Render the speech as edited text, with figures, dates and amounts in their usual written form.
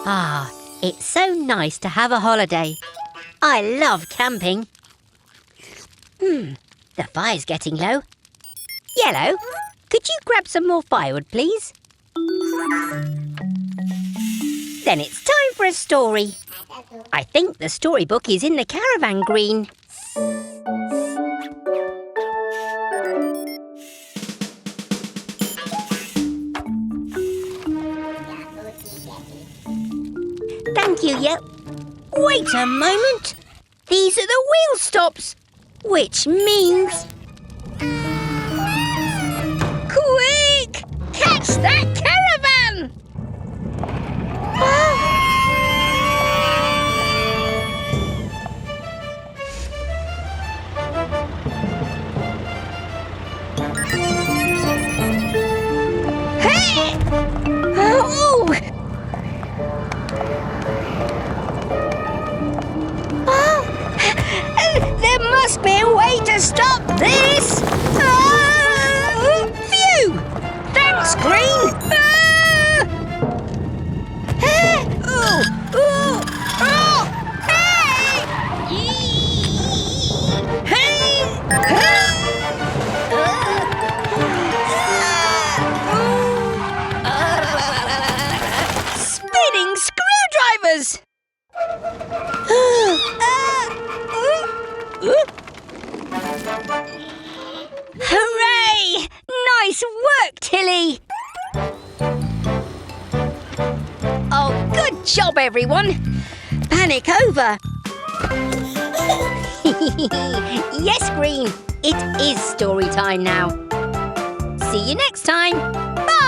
Ah, it's so nice to have a holiday. I love camping. The fire's getting low. Yellow, could you grab some more firewood, please? Then it's time for a story. I think the storybook is in the caravan green. Thank you, Yep. Wait a moment. These are the wheel stops, which means... Quick! Catch that caravan! Hey! Oh! There must be a way to stop this! Phew! Thanks, Green! Hey! Spinning screwdrivers! Hooray! Nice work, Tilly! Oh, good job, everyone! Panic over! Yes, Green, it is story time now. See you next time. Bye!